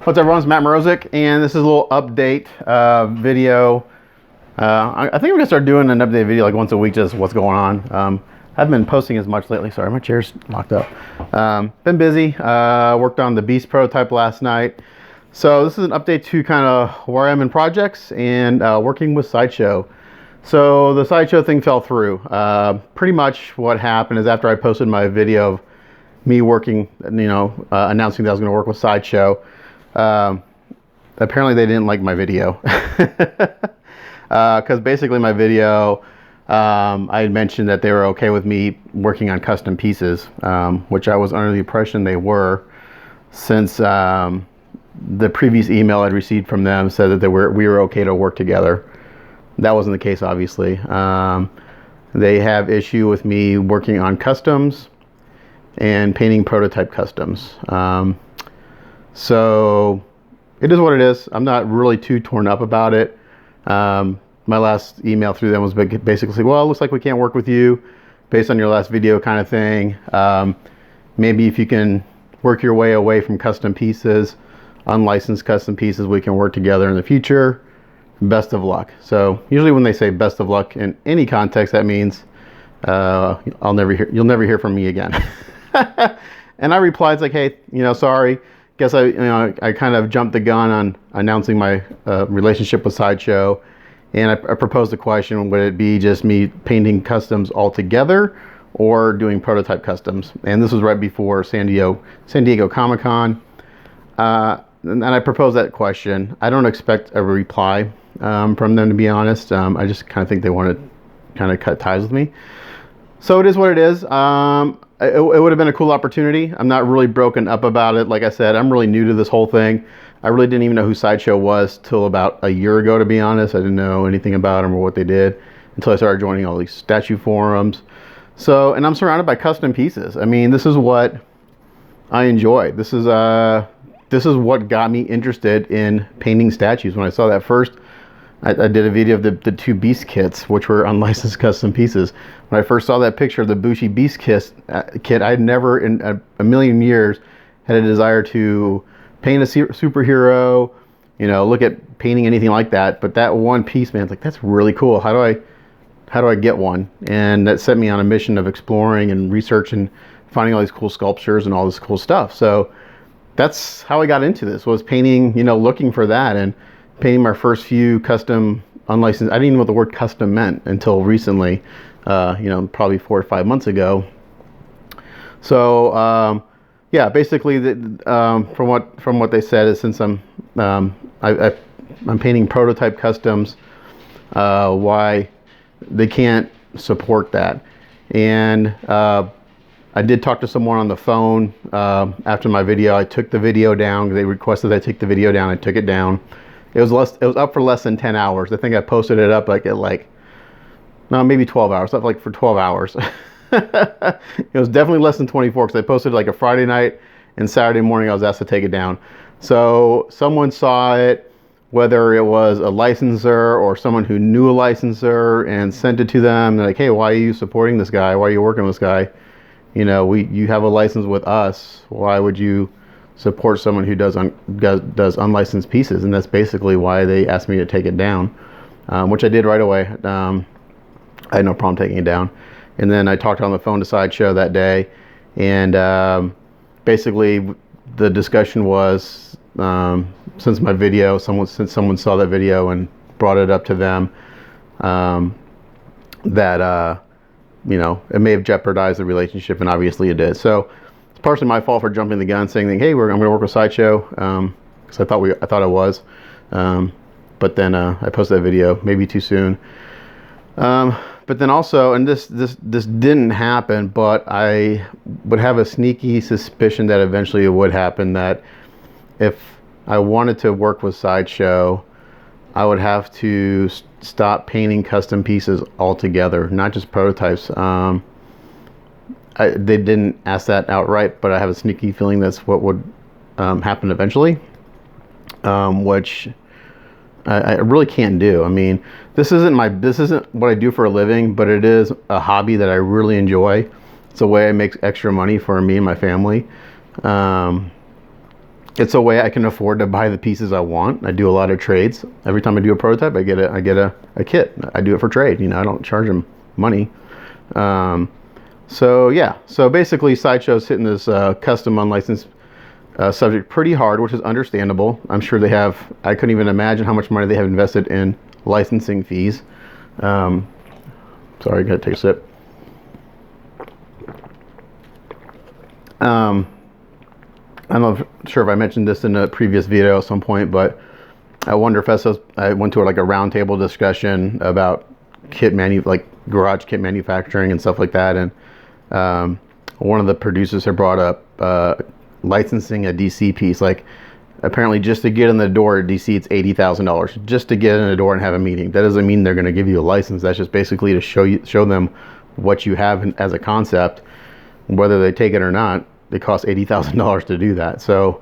What's up, everyone? It's Matt Morozic, and this is a little update video. I think I'm gonna start doing an update video like once a week, just what's going on. I haven't been posting as much lately. Sorry, my chair's locked up. Been busy. Worked on the Beast prototype last night. So this is an update to kind of where I am in projects and working with Sideshow. So the Sideshow thing fell through. Pretty much what happened is after I posted my video of me working, announcing that I was going to work with Sideshow, apparently they didn't like my video. Because basically my video, I had mentioned that they were okay with me working on custom pieces, which I was under the impression they were, since the previous email I'd received from them said that we were okay to work together. That wasn't the case, obviously. They have issue with me working on customs and painting prototype customs. So it is what it is. I'm not really too torn up about it. My last email through them was basically, well, it looks like we can't work with you based on your last video kind of thing. Maybe if you can work your way away from custom pieces, unlicensed custom pieces, we can work together in the future. Best of luck. So usually when they say best of luck in any context, that means you'll never hear from me again. And I replied, it's like, hey, sorry. Guess I kind of jumped the gun on announcing my relationship with Sideshow, and I proposed a question: would it be just me painting customs altogether, or doing prototype customs? And this was right before San Diego Comic-Con, and I proposed that question. I don't expect a reply from them, to be honest. I just kind of think they want to kind of cut ties with me. So it is what it is. It would have been a cool opportunity. I'm not really broken up about it. Like I said, I'm really new to this whole thing. I really didn't even know who Sideshow was till about a year ago, to be honest. I didn't know anything about them or what they did until I started joining all these statue forums. So, and I'm surrounded by custom pieces. I mean, this is what I enjoy. This is what got me interested in painting statues. When I saw that first, I did a video of the two Beast kits, which were unlicensed custom pieces. When I first saw that picture of the Bushi Beast kit, I'd never in a million years had a desire to paint a superhero, look at painting anything like that. But that one piece, man, it's like, that's really cool. How do I get one? And that set me on a mission of exploring and researching, finding all these cool sculptures and all this cool stuff. So that's how I got into this, was painting, looking for that, and painting my first few custom unlicensed. I didn't even know what the word custom meant until recently, probably 4 or 5 months ago. So yeah, basically, from what they said is, since I'm painting prototype customs, why they can't support that. And I did talk to someone on the phone after my video. I took the video down. They requested I take the video down. I took it down. It was up for less than 10 hours. I think I posted it up maybe 12 hours. Up for 12 hours. It was definitely less than 24, because I posted like a Friday night, and Saturday morning I was asked to take it down. So someone saw it, whether it was a licensor or someone who knew a licensor, and sent it to them. They're like, hey, why are you supporting this guy? Why are you working with this guy? You have a license with us. Why would you support someone who does unlicensed pieces? And that's basically why they asked me to take it down, which I did right away. I had no problem taking it down. And then I talked on the phone to Sideshow that day, and basically the discussion was, since someone saw that video and brought it up to them, that it may have jeopardized the relationship, and obviously it did. So it's partially my fault for jumping the gun, saying, hey, I'm going to work with Sideshow, because I thought I was. But then I posted that video maybe too soon. But then also, and this didn't happen, but I would have a sneaky suspicion that eventually it would happen, that if I wanted to work with Sideshow, I would have to stop painting custom pieces altogether, not just prototypes. They didn't ask that outright, but I have a sneaky feeling that's what would happen eventually, which I really can't do. I mean, this isn't what I do for a living, but it is a hobby that I really enjoy. It's a way I make extra money for me and my family. And it's a way I can afford to buy the pieces I want. I do a lot of trades. Every time I do a prototype, I get a kit. I do it for trade. I don't charge them money. So yeah, so basically Sideshow's hitting this custom unlicensed subject pretty hard, which is understandable. I'm sure they have, I couldn't even imagine how much money they have invested in licensing fees. Sorry, I gotta take a sip. I'm not sure if I mentioned this in a previous video at some point, but at Wonderfest, I went to like a roundtable discussion about like garage kit manufacturing and stuff like that, and one of the producers had brought up licensing a DC piece. Like, apparently just to get in the door at DC, it's $80,000 just to get in the door and have a meeting. That doesn't mean they're going to give you a license. That's just basically to show them what you have as a concept. Whether they take it or not, it costs $80,000 to do that. So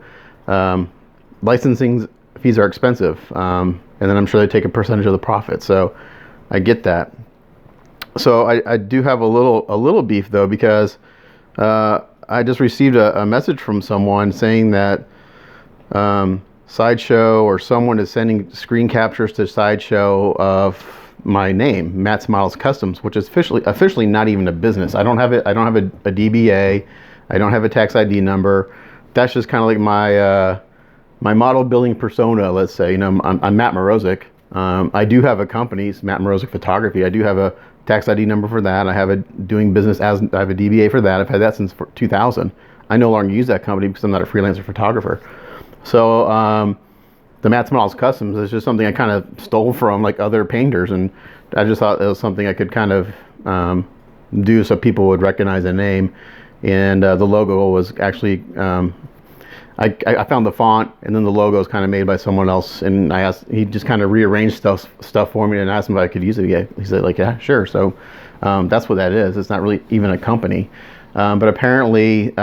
licensing fees are expensive, and then I'm sure they take a percentage of the profit. So I get that. So I do have a little beef though, because I just received a message from someone saying that Sideshow or someone is sending screen captures to Sideshow of my name, Matt's Models Customs, which is officially not even a business. I don't have it. I don't have a DBA. I don't have a tax ID number. That's just kind of like my my model building persona. Let's say, I'm Matt Morozic. I do have a company, it's Matt Morozic Photography. I do have a tax ID number for that. I have a doing business as I have a DBA for that. I've had that since 2000. I no longer use that company because I'm not a freelancer photographer. So the Matt's Models Customs is just something I kind of stole from like other painters, and I just thought it was something I could kind of do so people would recognize the name. And the logo was actually I found the font, and then the logo is kind of made by someone else, and I asked, he just kind of rearranged stuff for me, and asked him if I could use it. Yeah, he said like, yeah, sure. So that's what that is. It's not really even a company, but apparently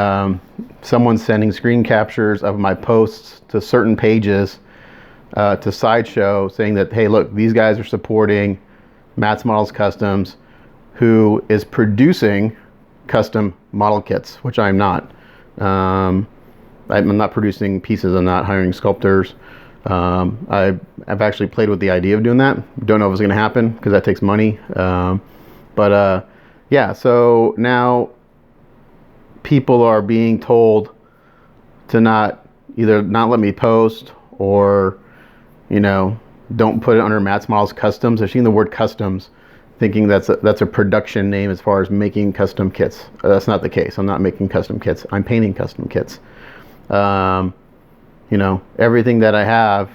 someone's sending screen captures of my posts to certain pages to Sideshow, saying that, hey, look, these guys are supporting Matt's Models Customs, who is producing custom model kits, which I'm not. I'm not producing pieces. I'm not hiring sculptors. I've actually played with the idea of doing that. Don't know if it's going to happen because that takes money. Yeah, so now people are being told to either not let me post, or don't put it under Matt's Models Customs. I've seen the word customs, thinking that's a production name as far as making custom kits. That's not the case. I'm not making custom kits. I'm painting custom kits. Everything that I have,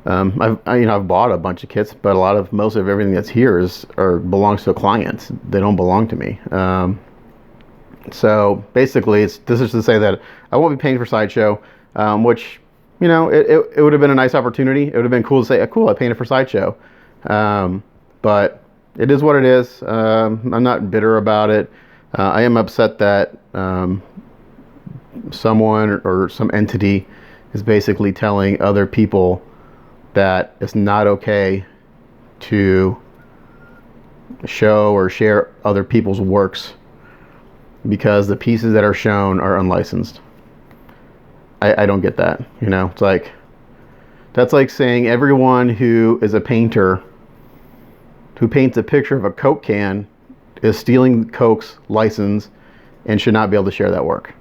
I've bought a bunch of kits, but most of everything that's here belongs to clients. They don't belong to me. So basically, this is to say that I won't be paying for Sideshow, which it would have been a nice opportunity. It would have been cool to say, cool, I painted for Sideshow. But it is what it is. I'm not bitter about it. I am upset that someone or some entity is basically telling other people that it's not okay to show or share other people's works because the pieces that are shown are unlicensed. I don't get that. It's like, that's like saying everyone who is a painter who paints a picture of a Coke can is stealing Coke's license and should not be able to share that work.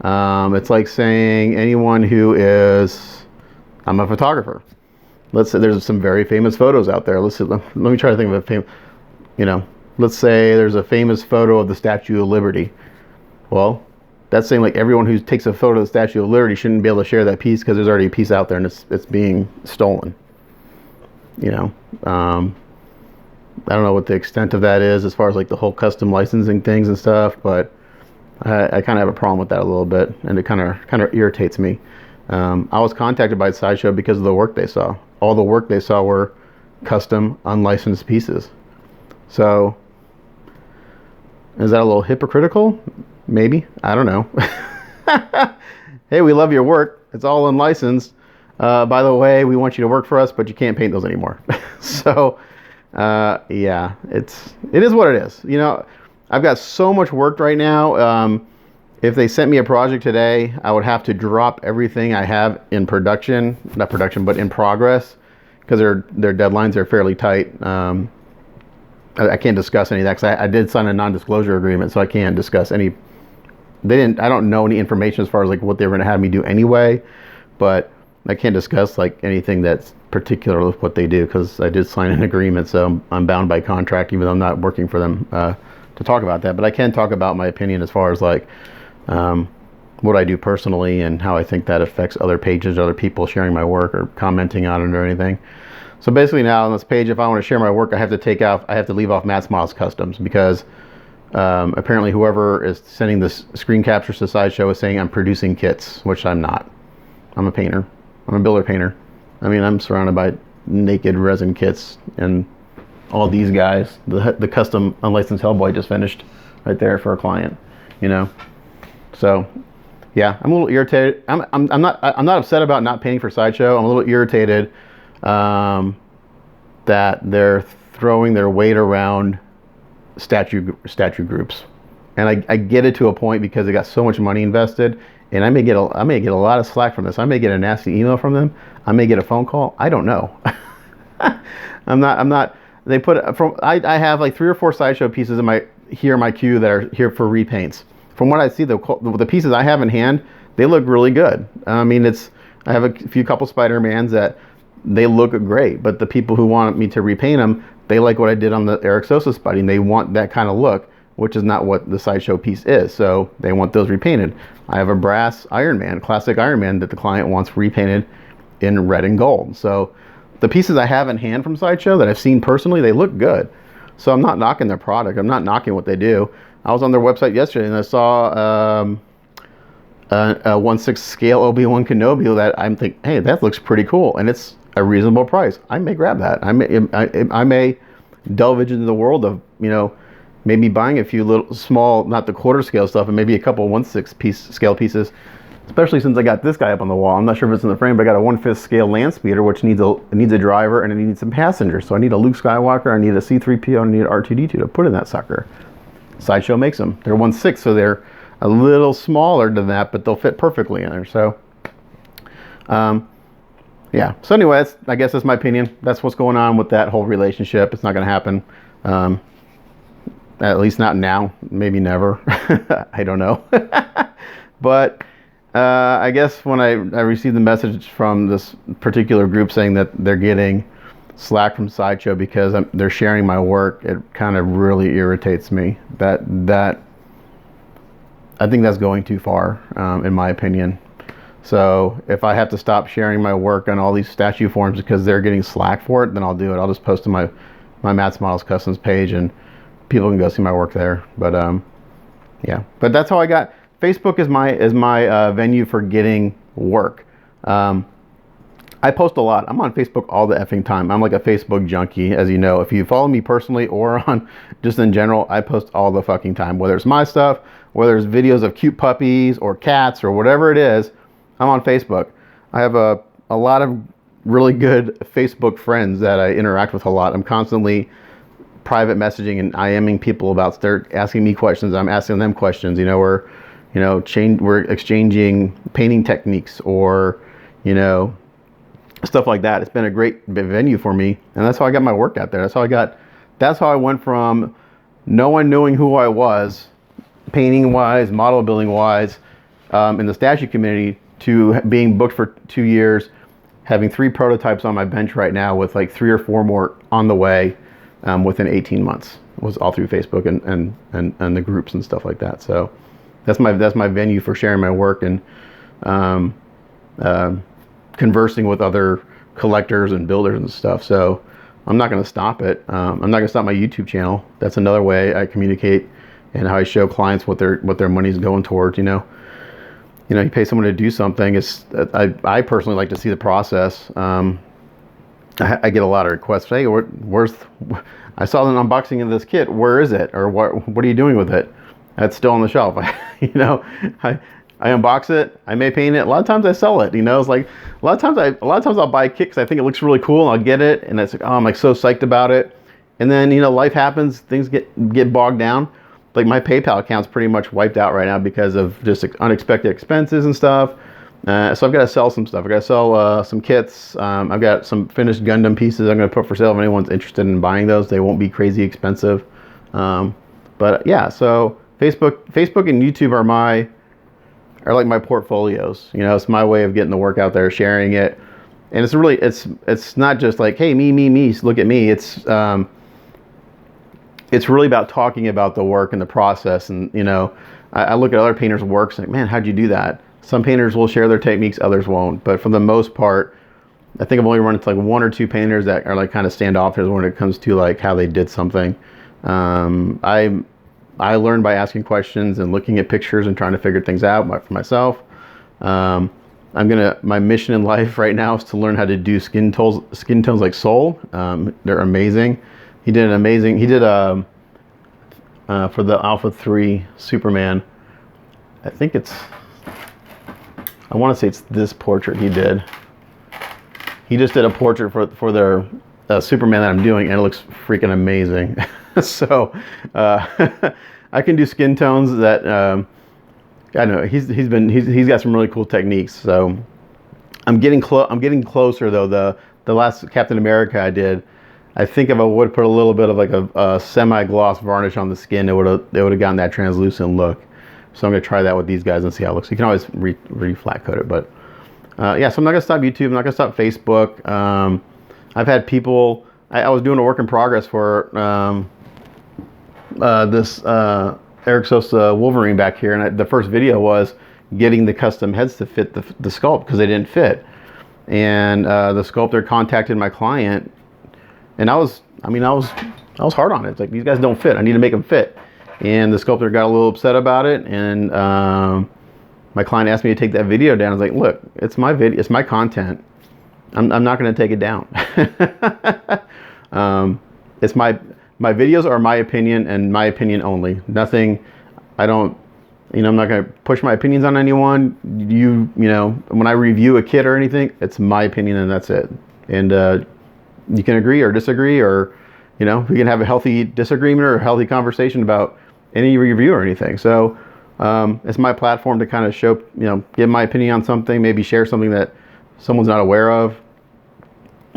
It's like saying anyone who I'm a photographer. Let's say there's some very famous photos out there. Let me try to think of a famous, let's say there's a famous photo of the Statue of Liberty. Well, that's saying like everyone who takes a photo of the Statue of Liberty shouldn't be able to share that piece because there's already a piece out there and it's being stolen. I don't know what the extent of that is as far as like the whole custom licensing things and stuff, but I kind of have a problem with that a little bit, and it kind of irritates me. I was contacted by Sideshow because of the work they saw. All the work they saw were custom, unlicensed pieces. So, is that a little hypocritical? Maybe. I don't know. Hey, we love your work. It's all unlicensed. By the way, we want you to work for us, but you can't paint those anymore. So, yeah, it is what it is. I've got so much work right now. if they sent me a project today, I would have to drop everything I have in production, not production, but in progress, because their deadlines are fairly tight. I can't discuss any of that because I did sign a non-disclosure agreement, so I can't discuss any. I don't know any information as far as like what they were going to have me do anyway, but I can't discuss like anything that's particular with what they do because I did sign an agreement, so I'm bound by contract, even though I'm not working for them, to talk about that. But I can talk about my opinion as far as like what I do personally and how I think that affects other pages, other people sharing my work or commenting on it or anything. So basically now on this page, if I want to share my work, I have to leave off Matt's Models Customs because apparently whoever is sending this screen captures to Sideshow is saying I'm producing kits, which I'm not. I'm a painter. I'm a builder painter. I mean, I'm surrounded by naked resin kits and all these guys. The custom unlicensed Hellboy just finished right there for a client, you know. So yeah, I'm a little irritated. I'm not upset about not painting for Sideshow. I'm a little irritated that they're throwing their weight around statue groups, and I get it to a point because they got so much money invested, and I may get a lot of slack from this. I may get a nasty email from them. I may get a phone call. I don't know. I'm not. They put from. I have like 3 or 4 Sideshow pieces in my queue that are here for repaints. From what I see, the pieces I have in hand, they look really good. I mean, I have a couple Spider-Mans that they look great, but the people who want me to repaint them, they like what I did on the Eric Sosa Spidey. They want that kind of look, which is not what the Sideshow piece is. So they want those repainted. I have a brass Iron Man, classic Iron Man, that the client wants repainted in red and gold. So the pieces I have in hand from Sideshow that I've seen personally, they look good. So I'm not knocking their product. I'm not knocking what they do. I was on their website yesterday and I saw a 1/6 scale Obi-Wan Kenobi that I'm thinking, hey, that looks pretty cool, and it's a reasonable price. I may grab that. I may delve into the world of, you know, maybe buying a few little small, not the quarter scale stuff, and maybe a couple 1/6 scale pieces. Especially since I got this guy up on the wall. I'm not sure if it's in the frame, but I got a 1/5 scale land speeder, which needs a driver and it needs some passengers. So I need a Luke Skywalker, I need a C-3PO, and I need an R2-D2 to put in that sucker. Sideshow makes them. They're 1/6, so they're a little smaller than that, but they'll fit perfectly in there. So, yeah. So anyway, I guess that's my opinion. That's what's going on with that whole relationship. It's not going to happen. At least not now. Maybe never. I don't know. But I guess when I received the message from this particular group saying that they're getting slack from Sideshow because they're sharing my work, it kind of really irritates me. That I think that's going too far, in my opinion. So if I have to stop sharing my work on all these statue forums because they're getting slack for it, then I'll do it. I'll just post to my Matt's Models Customs page and people can go see my work there. But yeah. But that's how I got. Facebook is my venue for getting work. I post a lot. I'm on Facebook all the effing time. I'm like a Facebook junkie, as you know. If you follow me personally or on just in general, I post all the fucking time. Whether it's my stuff, whether it's videos of cute puppies or cats or whatever it is, I'm on Facebook. I have a lot of really good Facebook friends that I interact with a lot. I'm constantly private messaging and IMing people about, they're asking me questions, I'm asking them questions. You know, we're exchanging painting techniques or, you know, stuff like that. It's been a great venue for me, and that's how I got my work out there. That's how I went from no one knowing who I was, painting wise, model building wise, in the statue community, to being booked for 2 years, having 3 prototypes on my bench right now with like 3 or 4 more on the way, within 18 months. It was all through Facebook and the groups and stuff like that. So that's my venue for sharing my work and conversing with other collectors and builders and stuff. So I'm not going to stop it. I'm not going to stop my YouTube channel. That's another way I communicate and how I show clients what their money's going towards. You know, you pay someone to do something. I personally like to see the process. I get a lot of requests. Hey, I saw an unboxing of this kit. Where is it? Or what are you doing with it? It's still on the shelf. I unbox it. I may paint it. A lot of times I sell it. You know, it's like a lot of times I'll buy a kit because I think it looks really cool and I'll get it, and it's like, oh, I'm like so psyched about it. And then, you know, life happens. Things get bogged down. like my PayPal account's pretty much wiped out right now because of just unexpected expenses and stuff. So I've got to sell some stuff. I've got to sell some kits. I've got some finished Gundam pieces I'm going to put for sale. If anyone's interested in buying those, they won't be crazy expensive. But yeah, so Facebook and YouTube are like my portfolios. You know, it's my way of getting the work out there, sharing it. And it's really, it's not just like, hey, me, look at me. It's really about talking about the work and the process. And, you know, I look at other painters' works and like, man, how'd you do that? Some painters will share their techniques, others won't. But for the most part, I think I've only run into like 1 or 2 painters that are like kind of standoffish when it comes to like how they did something. I learned by asking questions and looking at pictures and trying to figure things out for myself. My mission in life right now is to learn how to do skin tones like Soul. They're amazing. He did for the Alpha 3 Superman. I want to say it's this portrait he did. He just did a portrait for their Superman that I'm doing, and it looks freaking amazing. So I can do skin tones that I know he's got some really cool techniques. So I'm getting closer though. The last Captain America I did, I think if I would put a little bit of like a semi-gloss varnish on the skin, it would have gotten that translucent look. So I'm gonna try that with these guys and see how it looks. You can always re-flat coat it, but yeah. So I'm not gonna stop YouTube. I'm not gonna stop Facebook. I've had people. I was doing a work in progress for this Eric Sosa Wolverine back here, and the first video was getting the custom heads to fit the sculpt because they didn't fit. And the sculptor contacted my client, and I was hard on it. It's like, these guys don't fit. I need to make them fit. And the sculptor got a little upset about it, and my client asked me to take that video down. I was like, look, it's my video, it's my content. I'm not going to take it down. It's my videos are my opinion and my opinion only. Nothing. I'm not going to push my opinions on anyone. You know, when I review a kit or anything, it's my opinion and that's it. And you can agree or disagree, or, you know, we can have a healthy disagreement or a healthy conversation about any review or anything. So it's my platform to kind of show, you know, give my opinion on something, maybe share something that someone's not aware of.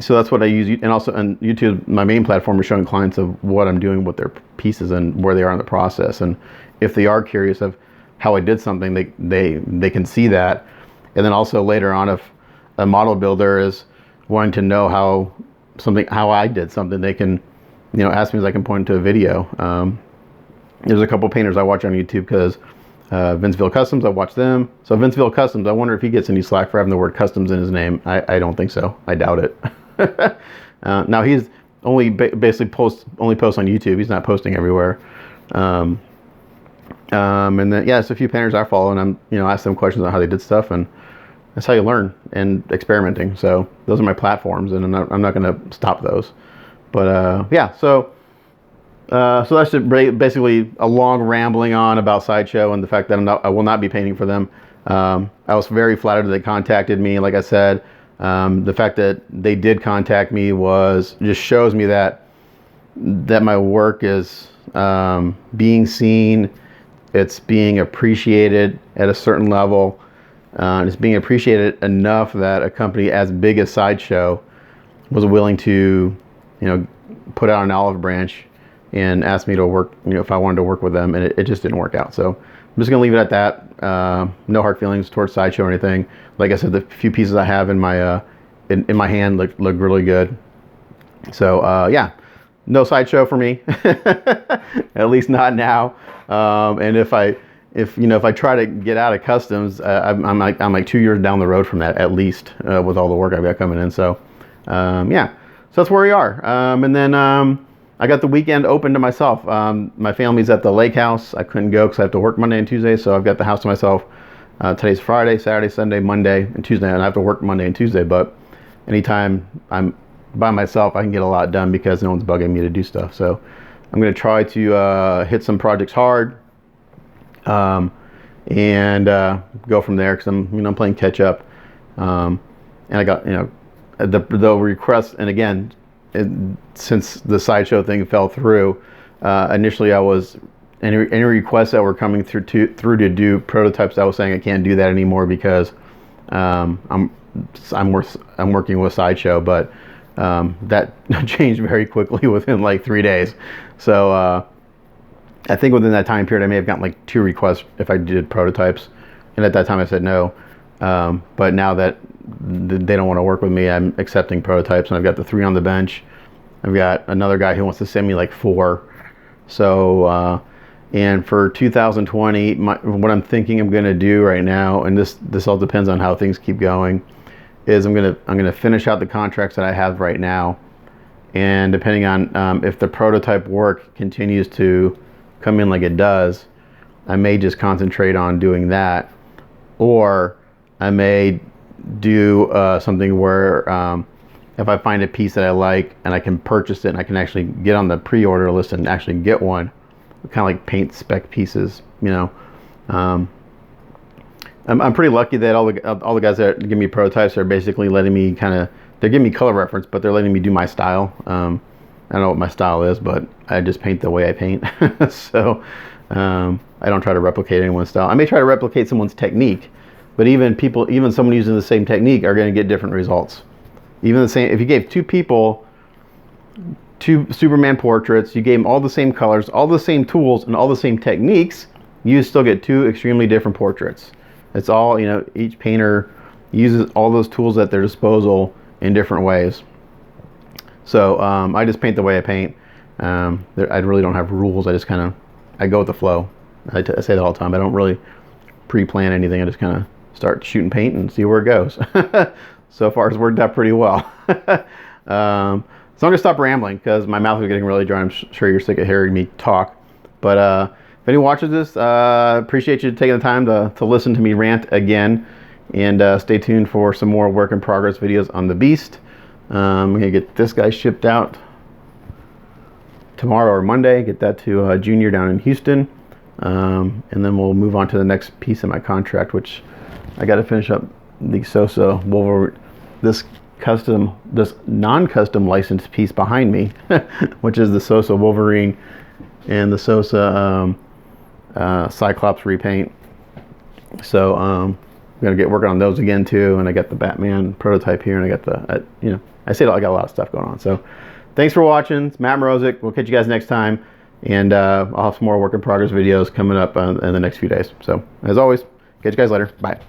So that's what I use. And also on YouTube, my main platform is showing clients of what I'm doing with their pieces and where they are in the process. And if they are curious of how I did something, they can see that. And then also later on, if a model builder is wanting to know how I did something, they can, you know, ask me as I can point to a video. There's a couple painters I watch on YouTube because Vinceville Customs, I watch them. So Vinceville Customs, I wonder if he gets any slack for having the word customs in his name. I don't think so. I doubt it. Now he's only basically posts on YouTube. He's not posting everywhere. And then yeah, it's a few painters I follow, and I'm, you know, ask them questions on how they did stuff, and that's how you learn, and experimenting. So those are my platforms, and I'm not going to stop those. But yeah, so that's just basically a long rambling on about Sideshow and the fact that I will not be painting for them. I was very flattered that they contacted me. Like I said, the fact that they did contact me just shows me that my work is being seen. It's being appreciated at a certain level. It's being appreciated enough that a company as big as Sideshow was willing to, you know, put out an olive branch and asked me to work, you know, if I wanted to work with them, and it just didn't work out. So I'm just gonna leave it at that. No hard feelings towards Sideshow or anything. Like I said, the few pieces I have in my in my hand look really good. So yeah, no Sideshow for me, at least not now. And if I try to get out of customs, I'm like 2 years down the road from that at least, with all the work I've got coming in. So yeah, so that's where we are. And then I got the weekend open to myself. My family's at the lake house. I couldn't go because I have to work Monday and Tuesday, so I've got the house to myself. Today's Friday, Saturday, Sunday, Monday, and Tuesday, and I have to work Monday and Tuesday. But anytime I'm by myself, I can get a lot done because no one's bugging me to do stuff. So I'm going to try to hit some projects hard, and go from there, because I'm playing catch up. And I got, the request, and again, since the Sideshow thing fell through, initially I was any requests that were coming through to do prototypes, I was saying I can't do that anymore because I'm working with Sideshow, but that changed very quickly within like 3 days. So I think within that time period, I may have gotten like 2 requests if I did prototypes, and at that time I said no. But now that they don't want to work with me, I'm accepting prototypes, and I've got the 3 on the bench. I've got another guy who wants to send me like 4. So and for 2020, what I'm thinking I'm going to do right now, and this all depends on how things keep going, is I'm gonna finish out the contracts that I have right now, and depending on if the prototype work continues to come in like it does, I may just concentrate on doing that, or I may do something where if I find a piece that I like and I can purchase it and I can actually get on the pre-order list and actually get one, kind of like paint spec pieces, you know. I'm pretty lucky that all the guys that give me prototypes are basically letting me they're giving me color reference, but they're letting me do my style. I don't know what my style is, but I just paint the way I paint. So I don't try to replicate anyone's style. I may try to replicate someone's technique, but even someone using the same technique are going to get different results. Even the same, if you gave 2 people 2 Superman portraits, you gave them all the same colors, all the same tools, and all the same techniques, you still get 2 extremely different portraits. It's all, you know, each painter uses all those tools at their disposal in different ways. So I just paint the way I paint. I really don't have rules. I just I go with the flow. I say that all the time. I don't really pre-plan anything. I just kind of start shooting paint and see where it goes. So far, it's worked out pretty well. So I'm going to stop rambling because my mouth is getting really dry. I'm sure you're sick of hearing me talk. But if anyone watches this, appreciate you taking the time to listen to me rant again. And stay tuned for some more work in progress videos on the Beast. I'm going to get this guy shipped out tomorrow or Monday. Get that to Junior down in Houston. And then we'll move on to the next piece of my contract, which I got to finish up the Sosa Wolverine. This non-custom licensed piece behind me, which is the Sosa Wolverine and the Sosa Cyclops repaint. So I'm gonna get working on those again too, and I got the Batman prototype here, and I got the I say I got a lot of stuff going on. So thanks for watching. It's Matt Mrozik. We'll catch you guys next time, and I'll have some more work in progress videos coming up in the next few days. So as always, catch you guys later. Bye.